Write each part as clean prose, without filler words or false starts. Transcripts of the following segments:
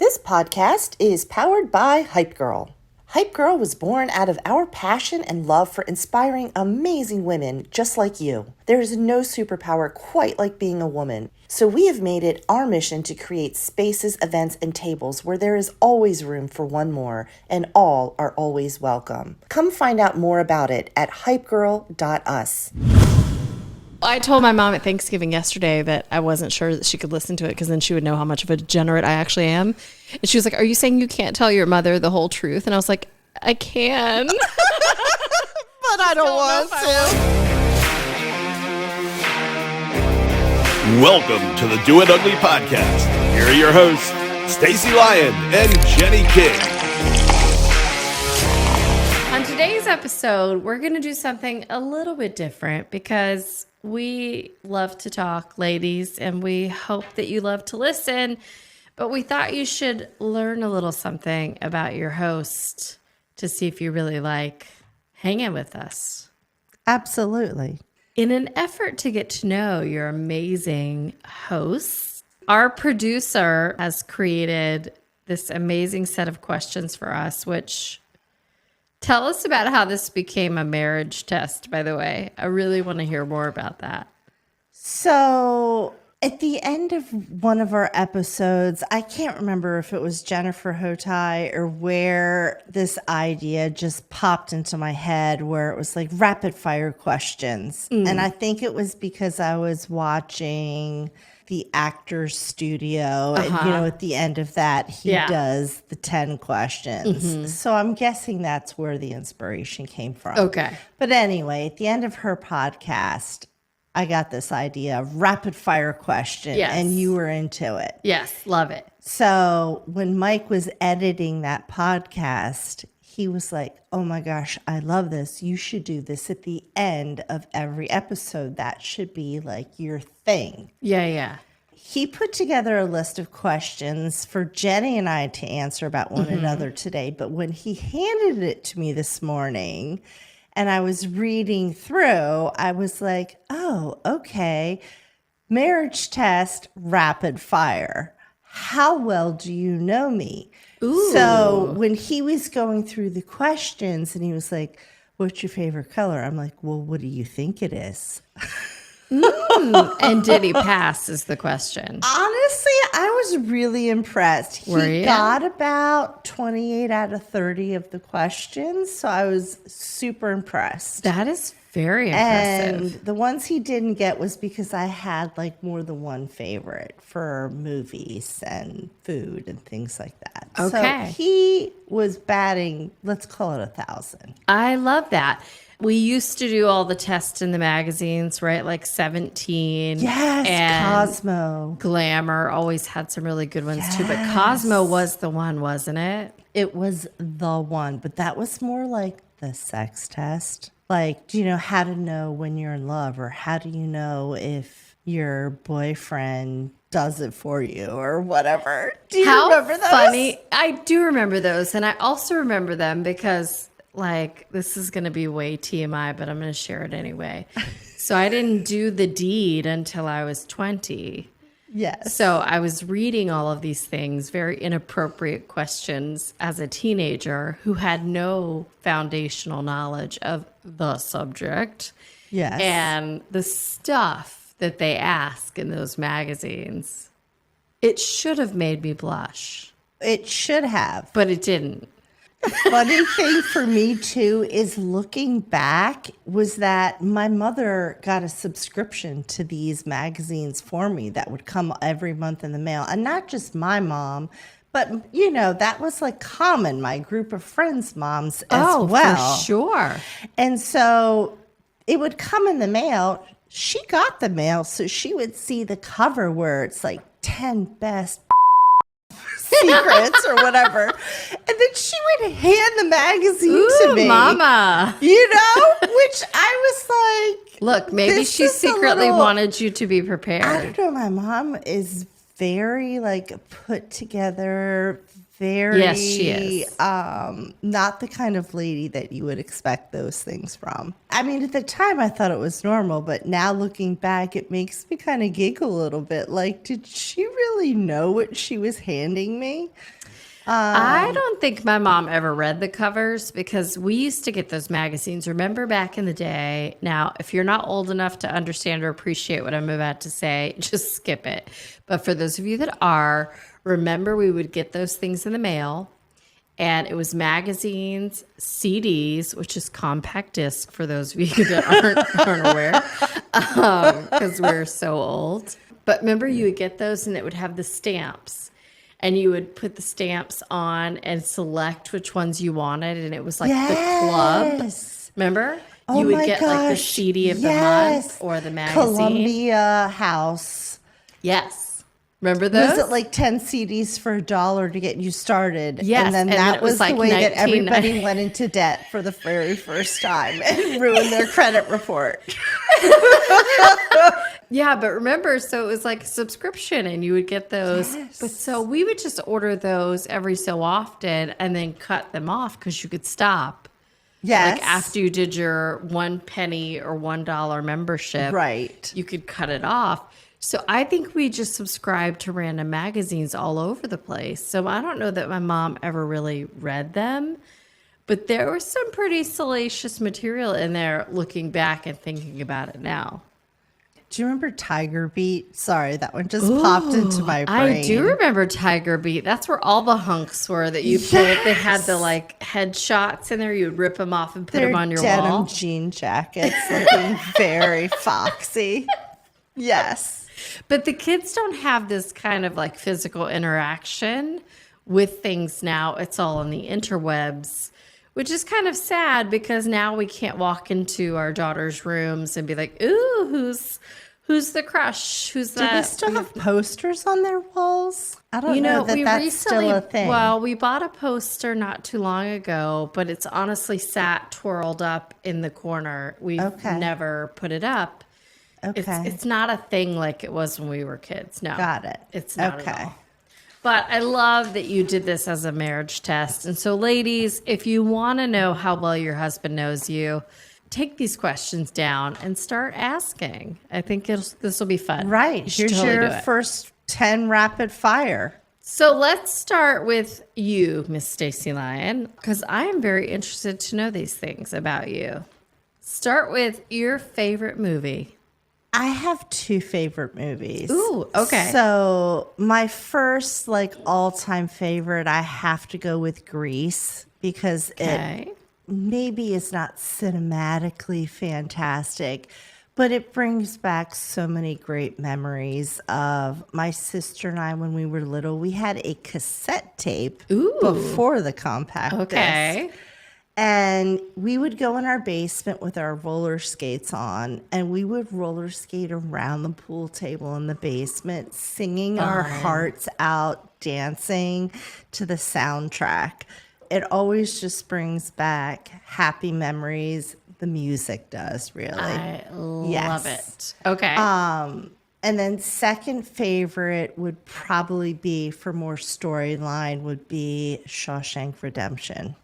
This podcast is powered by Hype Girl. Hype Girl was born out of our passion and love for inspiring amazing women just like you. There is no superpower quite like being a woman, so we have made it our mission to create spaces, events, and tables where there is always room for one more, and all are always welcome. Come find out more about it at hypegirl.us. I told my mom at Thanksgiving yesterday that I wasn't sure that she could listen to it because then she would know how much of a degenerate I actually am. And she was like, "Are you saying you can't tell your mother the whole truth?" And I was like, "I can." But I don't want to. Welcome to the Do It Ugly podcast. Here are your hosts, Stacey Lyon and Jenny King. On today's episode, we're going to do something a little bit different because we love to talk, ladies, and we hope that you love to listen. But we thought you should learn a little something about your host to see if you really like hanging with us. Absolutely. In an effort to get to know your amazing hosts, our producer has created this amazing set of questions for us, which tell us about how this became a marriage test, by the way. I really want to hear more about that. So at the end of one of our episodes, I can't remember if it was Jennifer Hotai or where this idea just popped into my head where it was like rapid fire questions. And I think it was because I was watching the Actors Studio. And, at the end of that, he does the 10 questions. So I'm guessing that's where the inspiration came from. Okay. But anyway, at the end of her podcast, I got this idea of rapid fire question, and you were into it. Yes, love it. So when Mike was editing that podcast, he was like, "Oh my gosh, I love this. You should do this at the end of every episode. That should be like your thing." Yeah. He put together a list of questions for Jenny and I to answer about one another today. But when he handed it to me this morning and I was reading through, I was like, oh, okay. Marriage test, rapid fire. How well do you know me? Ooh. So when he was going through the questions and he was like, "What's your favorite color?" I'm like, "Well, what do you think it is?" And did he pass is the question. Honestly, I was really impressed. He got about 28 out of 30 of the questions, so I was super impressed. That is very impressive. And the ones he didn't get was because I had like more than one favorite for movies and food and things like that. Okay. So he was batting, let's call it 1,000. I love that. We used to do all the tests in the magazines, right? Like 17. Yes, and Cosmo. Glamour always had some really good ones too. But Cosmo was the one, wasn't it? It was the one, but that was more like the sex test. Like, do you know how to know when you're in love, or how do you know if your boyfriend does it for you or whatever? Do you remember those? Funny. I do remember those. And I also remember them because, like, this is going to be way TMI, but I'm going to share it anyway. So I didn't do the deed until I was 20. Yes. So I was reading all of these things, very inappropriate questions as a teenager who had no foundational knowledge of the subject. Yes. And the stuff that they ask in those magazines, it should have made me blush. It should have. But it didn't. Funny thing for me too is looking back was that my mother got a subscription to these magazines for me that would come every month in the mail. And not just my mom, but that was like common, my group of friends' moms as well. For sure. And so it would come in the mail. She got the mail, so she would see the cover where it's like 10 best secrets or whatever. And then she would hand the magazine to me. Mama. Which I was like, look, maybe she secretly wanted you to be prepared. I don't know. My mom is very like put together, very Yes, she is. not the kind of lady that you would expect those things from. I mean, at the time I thought it was normal, but now looking back, it makes me kind of giggle a little bit. Like, did she really know what she was handing me? I don't think my mom ever read the covers because we used to get those magazines. Remember back in the day? Now, if you're not old enough to understand or appreciate what I'm about to say, just skip it. But for those of you that are, remember we would get those things in the mail. And it was magazines, CDs, which is compact disc for those of you that aren't aware, because we're so old. But remember, you would get those and it would have the stamps. And you would put the stamps on and select which ones you wanted. And it was like the club. Remember? Oh you would my get like the gosh, CD of the month or the magazine. Columbia House. Yes. Remember those? Was it like 10 CDs for $1 to get you started? Yes. And then and that then it was like the way that 1990. everybody went into debt for the very first time and ruined their credit report. Yeah, but remember, so it was like a subscription and you would get those. Yes. But so we would just order those every so often and then cut them off because you could stop. Yes. Like after you did your 1 penny or $1 membership, Right. you could cut it off. So I think we just subscribed to random magazines all over the place. So I don't know that my mom ever really read them, but there was some pretty salacious material in there looking back and thinking about it now. Do you remember Tiger Beat? Sorry, that one just popped into my brain. I do remember Tiger Beat. That's where all the hunks were that you pulled. They had the like headshots in there. You would rip them off and put them on your denim wall. jean jackets looking very foxy. Yes. But the kids don't have this kind of like physical interaction with things now. It's all on the interwebs, which is kind of sad because now we can't walk into our daughter's rooms and be like, ooh, who's the crush? Who's Do that? they still have posters on their walls? I don't know that that's still a thing. Well, we bought a poster not too long ago, but it's honestly sat twirled up in the corner. We've never put it up. Okay. It's not a thing like it was when we were kids. No. Got it. It's not at all. But I love that you did this as a marriage test. And so, ladies, if you want to know how well your husband knows you, take these questions down and start asking. I think this will be fun. Right. Here's totally your do it. first 10 rapid fire. So let's start with you, Miss Stacey Lyon, because I am very interested to know these things about you. Start with your favorite movie. I have two favorite movies. Ooh, okay. So my first all-time favorite, I have to go with Grease because it maybe is not cinematically fantastic, but it brings back so many great memories of my sister and I when we were little. We had a cassette tape before the compact disc. And we would go in our basement with our roller skates on, and we would roller skate around the pool table in the basement, singing our hearts out, dancing to the soundtrack. It always just brings back happy memories. The music does, really. I love it. Okay. And then second favorite would probably be, for more storyline, would be Shawshank Redemption.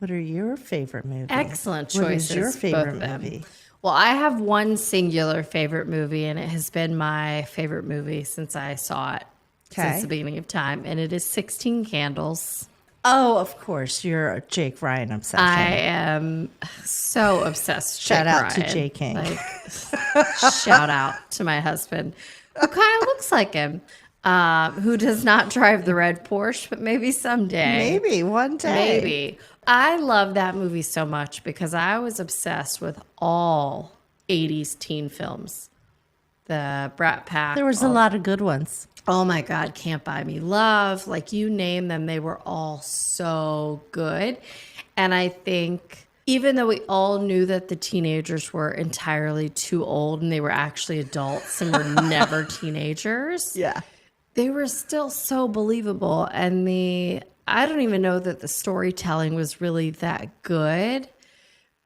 What are your favorite movies? Excellent choices. What is your favorite both of them. movie? Well, I have one singular favorite movie, and it has been my favorite movie since I saw it, since the beginning of time, and it is 16 Candles. Oh, of course. You're a Jake Ryan obsession. I am so obsessed. Shout out Ryan. to Jay King. Shout out to my husband, who kind of looks like him. Who does not drive the red Porsche, but maybe someday. Maybe one day. Maybe. I love that movie so much because I was obsessed with all 80s teen films. The Brat Pack. There was a lot of good ones. Oh my God, Can't Buy Me Love. Like you name them, they were all so good. And I think even though we all knew that the teenagers were entirely too old and they were actually adults and were never teenagers. Yeah. They were still so believable. And I don't even know that the storytelling was really that good,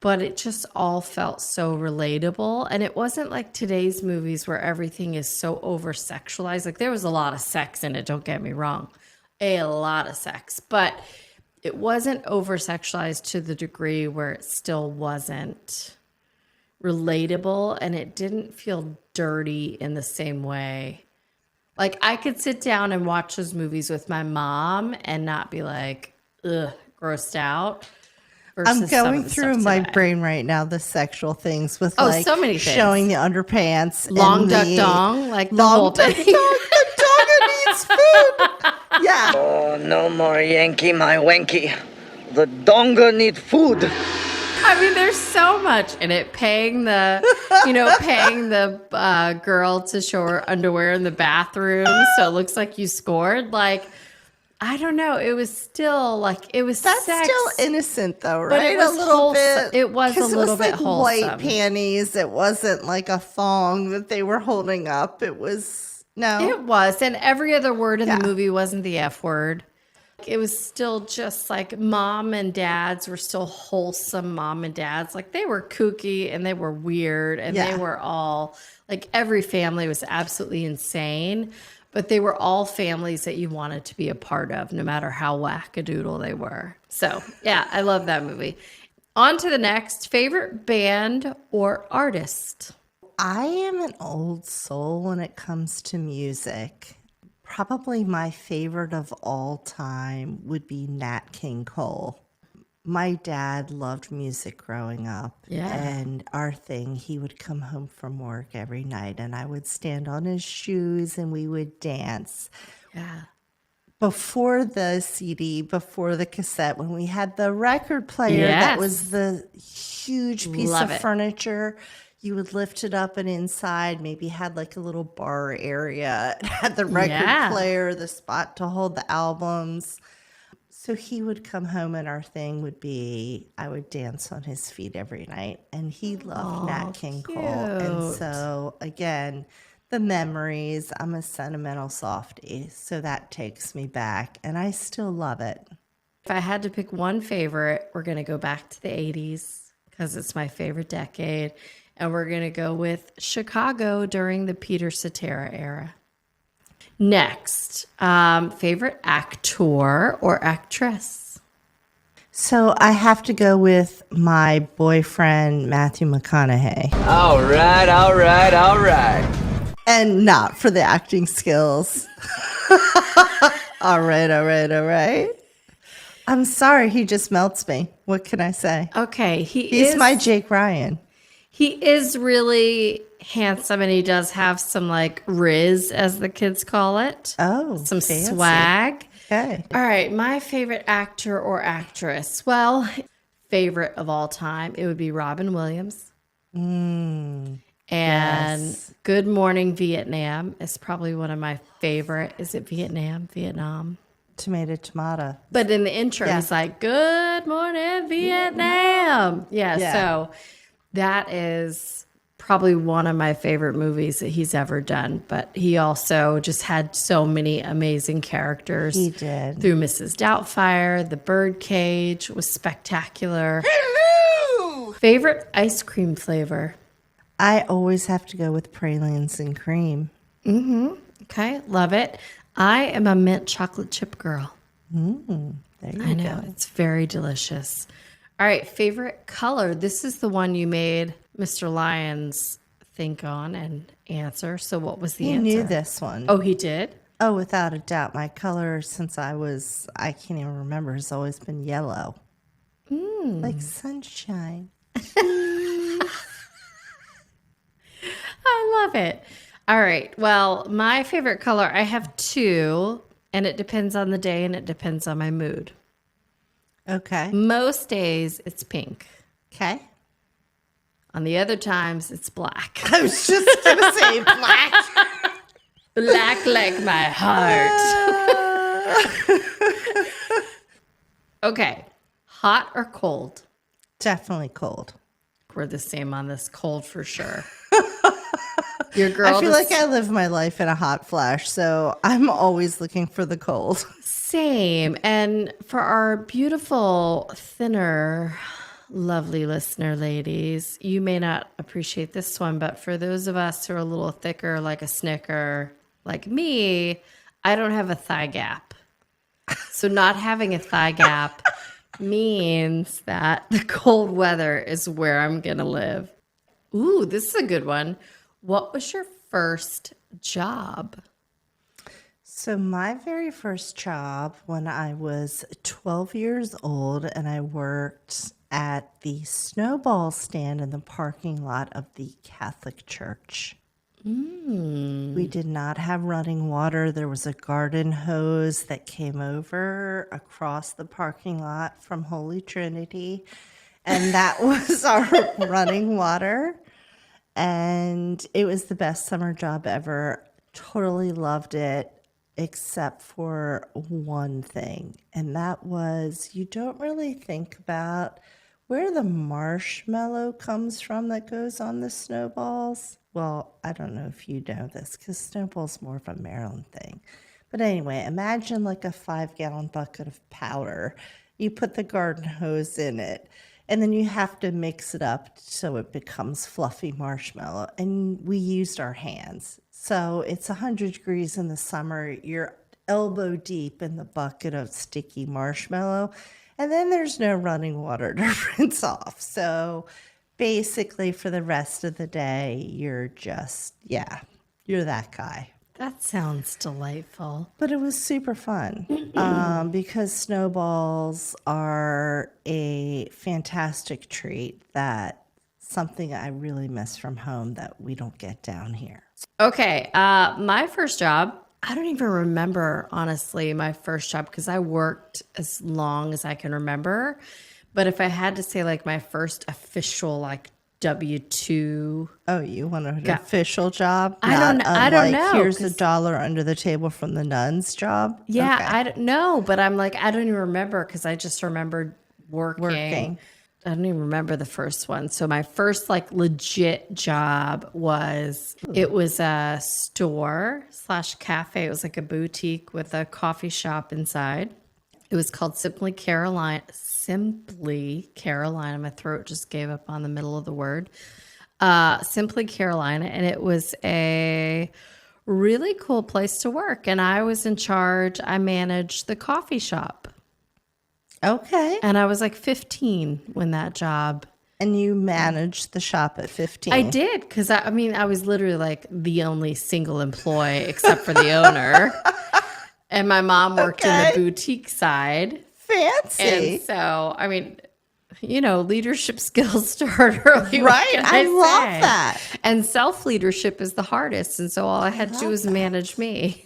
but it just all felt so relatable. And it wasn't like today's movies where everything is so over sexualized. Like there was a lot of sex in it, don't get me wrong. a lot of sex, but it wasn't over sexualized to the degree where it still wasn't relatable, and it didn't feel dirty in the same way. Like, I could sit down and watch those movies with my mom and not be like, ugh, grossed out. I'm going through my brain right now the sexual things with so many things. Showing the underpants, long and duck the dong, like the long whole duck thing. dong. The dogger needs food. Yeah. Oh, no more Yankee, my wanky. The donga need food. I mean, there's so much in it. Paying the girl to show her underwear in the bathroom so it looks like you scored. Like, I don't know. It was still like, it was That's sex. still innocent though, right? But it was a little wholesome. bit. It was a little bit like wholesome. White panties. It wasn't like a thong that they were holding up. It was It was. And every other word in the movie wasn't the F word. It was still just like mom and dads were still wholesome mom and dads. Like, they were kooky and they were weird and they were all like, every family was absolutely insane, but they were all families that you wanted to be a part of, no matter how wackadoodle they were. So yeah, I love that movie. On to the next. Favorite band or artist? I am an old soul when it comes to music. Probably my favorite of all time would be Nat King Cole. My dad loved music growing up. Yeah. And our thing, he would come home from work every night and I would stand on his shoes and we would dance. Yeah. Before the CD, before the cassette, when we had the record player, that was the huge piece Love of it. furniture. You would lift it up and inside maybe had like a little bar area. It had the record player, the spot to hold the albums. So he would come home and our thing would be, I would dance on his feet every night. And he loved Nat King Cole. And so again, the memories, I'm a sentimental softie. So that takes me back and I still love it. If I had to pick one favorite, we're going to go back to the 80s because it's my favorite decade. And we're going to go with Chicago during the Peter Cetera era. Next, favorite actor or actress? So I have to go with my boyfriend, Matthew McConaughey. All right. And not for the acting skills. All right. I'm sorry, he just melts me. What can I say? Okay, He's my Jake Ryan. He is really handsome, and he does have some like riz, as the kids call it. Oh, some fancy. swag. Okay. All right, my favorite actor or actress. Well, favorite of all time, it would be Robin Williams. And Good Morning Vietnam is probably one of my favorite. Is it Vietnam? Tomato. But in the intro, he's like, Good Morning Vietnam. Yeah, so that is probably one of my favorite movies that he's ever done. But he also just had so many amazing characters. He did. Through Mrs. Doubtfire, The Birdcage was spectacular. Hello! Favorite ice cream flavor? I always have to go with pralines and cream. Okay, love it. I am a mint chocolate chip girl. There you I know, go. it's very delicious. All right, favorite color. This is the one you made Mr. Lyons think on and answer. So what was the He answer? knew this one. Oh, he did? Oh, without a doubt. My color since I can't even remember, has always been yellow. Like sunshine. I love it. All right. Well, my favorite color, I have two, and it depends on the day and it depends on my mood. Okay. Most days, it's pink. Okay. On the other times, it's black. I was just going to say black. Black like my heart. Okay. Hot or cold? Definitely cold. We're the same on this. Cold for sure. Your girl I feel just- like I live my life in a hot flash, so I'm always looking for the cold. Same. And for our beautiful, thinner, lovely listener ladies, you may not appreciate this one, but for those of us who are a little thicker, like a Snicker, like me, I don't have a thigh gap. So not having a thigh gap means that the cold weather is where I'm going to live. Ooh, this is a good one. What was your first job? So my very first job when I was 12 years old, and I worked at the snowball stand in the parking lot of the Catholic Church. We did not have running water. There was a garden hose that came over across the parking lot from Holy Trinity, and that was our running water. And it was the best summer job ever. Totally loved it, except for one thing, and that was you don't really think about where the marshmallow comes from that goes on the snowballs. Well, I don't know if you know this because snowball's more of a Maryland thing. But anyway, imagine like a 5-gallon bucket of powder. You put the garden hose in it, and then you have to mix it up so it becomes fluffy marshmallow. And we used our hands. So it's 100 degrees in the summer. You're elbow deep in the bucket of sticky marshmallow. And then there's no running water to rinse off. So basically for the rest of the day, you're just, you're that guy. That sounds delightful. But it was super fun because snowballs are a fantastic treat that something I really miss from home that we don't get down here. Okay, my first job, I don't even remember, honestly, my first job because I worked as long as I can remember. But if I had to say like my first official like W-2. Oh, you want an official job? I don't know. Here's $1 under the table from the nuns job? Yeah, Okay. I don't know, but I'm like, I don't even remember because I just remembered working. I don't even remember the first one. So my first like legit job was, it was a store / cafe. It was like a boutique with a coffee shop inside. It was called Simply Carolina. My throat just gave up on the middle of the word. Simply Carolina. And it was a really cool place to work. And I was in charge. I managed the coffee shop. Okay. And I was like 15 when that job. And you managed the shop at 15. I did, because I was literally like the only single employee except for the owner. And my mom worked in the boutique side. Fancy. And so, leadership skills start early. Right. I love that. And self-leadership is the hardest. And so all I had to do was manage me.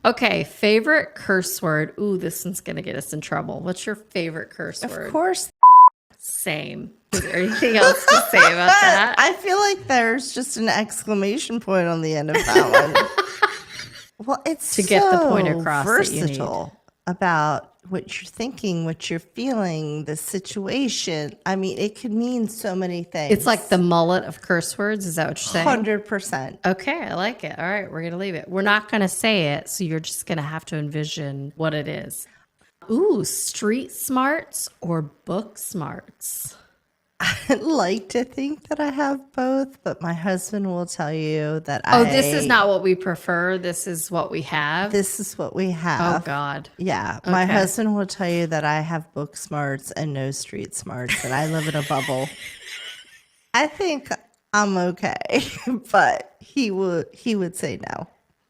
Okay, favorite curse word. Ooh, this one's going to get us in trouble. What's your favorite curse word? Of course. Same. Is there anything else to say about that? I feel like there's just an exclamation point on the end of that one. Well, it's to get the point across versatile about what you're thinking, what you're feeling, the situation. I mean, it could mean so many things. It's like the mullet of curse words. Is that what you're saying? 100%. Okay, I like it. All right, we're going to leave it. We're not going to say it, so you're just going to have to envision what it is. Ooh, street smarts or book smarts? I'd like to think that I have both, but my husband will tell you that this is not what we prefer. This is what we have. This is what we have. Oh, God. Yeah. My husband will tell you that I have book smarts and no street smarts, and I live in a bubble. I think I'm okay, but he would say no.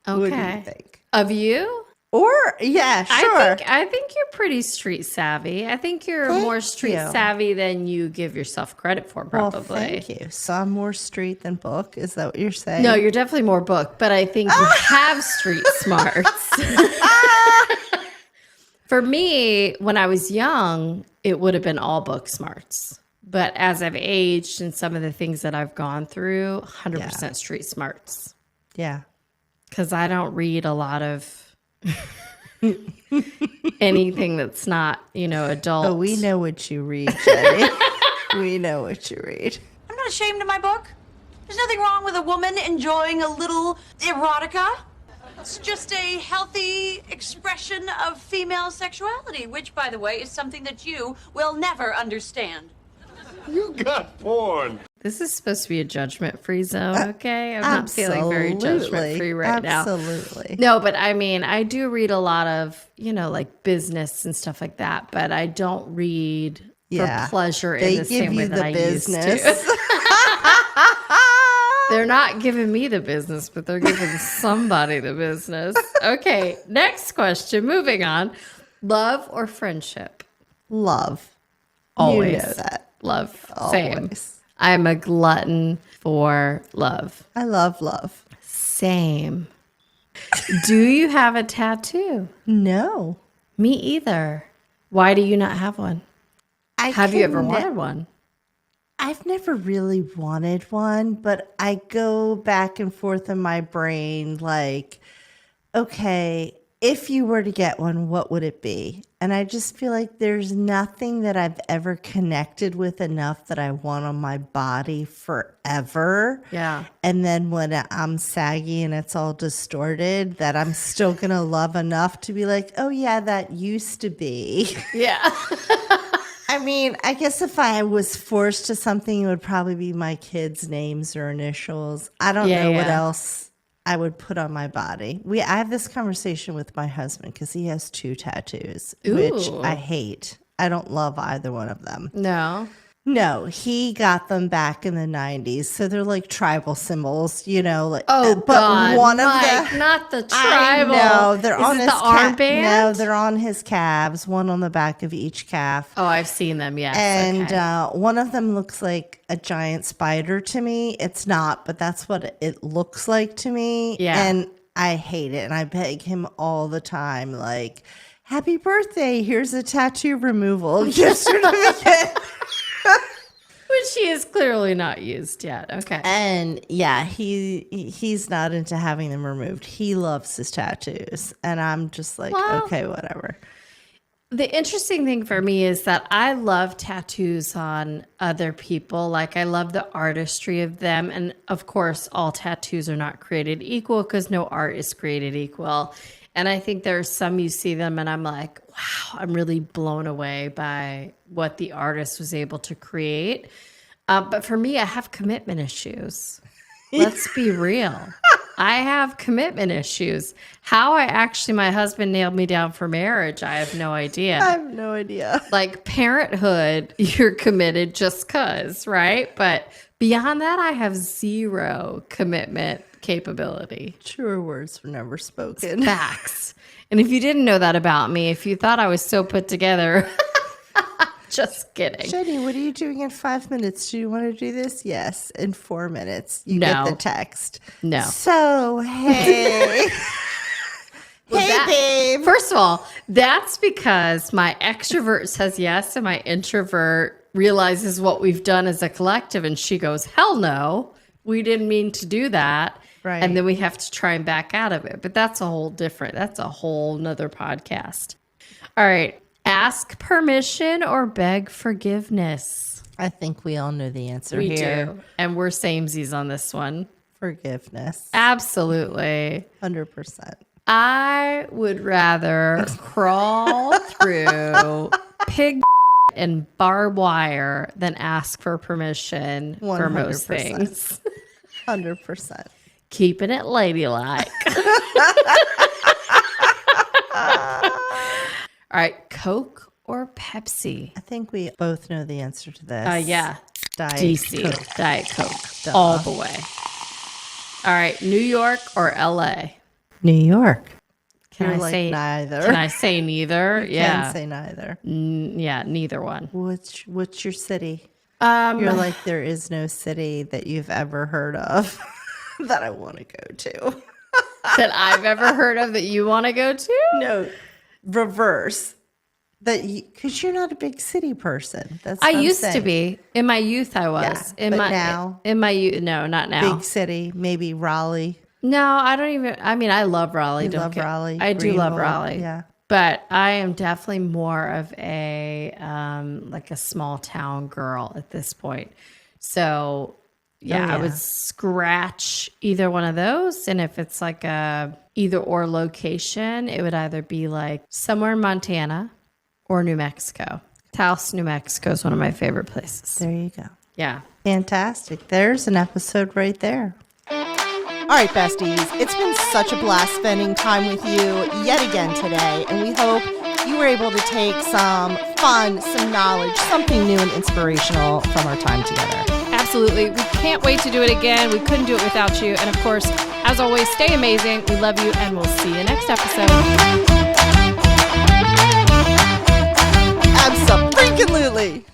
Okay. What do you think? Of you? Or, yeah, sure. I think you're pretty street savvy. I think you're more street savvy than you give yourself credit for, probably. Well, thank you. So I'm more street than book? Is that what you're saying? No, you're definitely more book, but I think you have street smarts. For me, when I was young, it would have been all book smarts. But as I've aged and some of the things that I've gone through, 100% street smarts. Yeah. Because I don't read a lot of anything that's not, adult. Oh, we know what you read, Jenny. We know what you read. I'm not ashamed of my book. There's nothing wrong with a woman enjoying a little erotica. It's just a healthy expression of female sexuality, which, by the way, is something that you will never understand. You got porn. This is supposed to be a judgment-free zone, okay? I'm not feeling very judgment-free right now. Absolutely. No, but I mean, I do read a lot of, like business and stuff like that, but I don't read for pleasure in the same way that I used to. They're not giving me the business, but they're giving somebody the business. Okay, next question. Moving on. Love or friendship? Love. Always. You know that. Love. Always. Same. I'm a glutton for love. I love love. Same. Do you have a tattoo? No. Me either. Why do you not have one? Have you ever wanted one? I've never really wanted one, but I go back and forth in my brain like, okay, if you were to get one, what would it be? And I just feel like there's nothing that I've ever connected with enough that I want on my body forever. Yeah. And then when I'm saggy and it's all distorted, that I'm still going to love enough to be like, oh, yeah, that used to be. Yeah. I mean, I guess if I was forced to something, it would probably be my kids' names or initials. I don't know what else I would put on my body. I have this conversation with my husband because he has 2 tattoos, which I hate. I don't love either one of them. No, he got them back in the 90s. So they're like tribal symbols, like but God, one of Mike, them, not the tribal. No, they're on his armband. No, they're on his calves, one on the back of each calf. Oh, I've seen them, yes. And one of them looks like a giant spider to me. It's not, but that's what it looks like to me. Yeah. And I hate it. And I beg him all the time, like, happy birthday. Here's a tattoo removal gift certificate. Which he is clearly not used yet. Okay. And yeah, he's not into having them removed. He loves his tattoos. And I'm just like, okay, whatever. The interesting thing for me is that I love tattoos on other people. Like, I love the artistry of them. And of course, all tattoos are not created equal because no art is created equal. And I think there's some you see them and I'm like, wow, I'm really blown away by what the artist was able to create. But for me, I have commitment issues. Let's be real. I have commitment issues. How my husband nailed me down for marriage, I have no idea. I have no idea. Like parenthood, you're committed just because, right? But beyond that, I have zero commitment capability. Truer words were never spoken. Facts. And if you didn't know that about me, if you thought I was so put together, just kidding. Jenny, what are you doing in 5 minutes? Do you want to do this? Yes. In 4 minutes, you get the text. No. So, hey. Babe. First of all, that's because my extrovert says yes and my introvert realizes what we've done as a collective. And she goes, hell no, we didn't mean to do that. Right. And then we have to try and back out of it. But that's a whole nother podcast. All right. Ask permission or beg forgiveness. I think we all know the answer We here. do. And we're samesies on this one. Forgiveness. Absolutely. 100%. I would rather crawl through pig and barbed wire than ask for permission for most 100%. things. 100%. Keeping it ladylike. All right, Coke or Pepsi? I think we both know the answer to this. Yeah. Diet DC. Coke. Diet Coke. Duh. All the way. All right, New York or LA? New York. Can You're I like say neither? Can I say neither? Yeah. Can't say neither. Yeah, neither one. What's your city? You're like, there is no city that you've ever heard of that I want to go to. That I've ever heard of that you want to go to? No, reverse. Because you're not a big city person. That's I what I'm used to saying. be. In my youth, I was. Yeah, but now? In my youth, no, not now. Big city, maybe Raleigh. No, I don't even. I mean, I love Raleigh. You love Raleigh, I do love Greenville, Raleigh. yeah. But I am definitely more of a like a small town girl at this point. So yeah, I would scratch either one of those. And if it's like a either or location, it would either be like somewhere in Montana or New Mexico. Taos, New Mexico is one of my favorite places. There you go. Yeah. Fantastic. There's an episode right there. All right, besties, it's been such a blast spending time with you yet again today, and we hope you were able to take some fun, some knowledge, something new and inspirational from our time together. Absolutely. We can't wait to do it again. We couldn't do it without you. And of course, as always, stay amazing. We love you, and we'll see you next episode. Absolutely.